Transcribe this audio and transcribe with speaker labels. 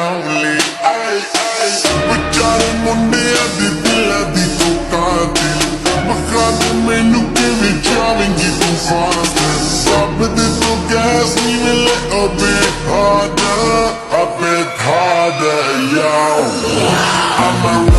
Speaker 1: only. Ay, ay. ਵਿਚਾਰੇ ਮੁੰਡਿਆਂ ਦੀ ਦਿਲਾਂ ਦੀ ਤੂੰ ਕਾਤਿਲ ਮੱਖਾਂ ਦੇ ਮੈਨੂੰ ਕਿਵੇਂ ਜਾਵੇਂਗੀ ਤੂੰ ਫਾਸਲ ਰੱਬ ਦੇ ਤੋਂ ਗੈਸ ਨਹੀਂ ਮਿਲੇ a bit harder, yo. I'm a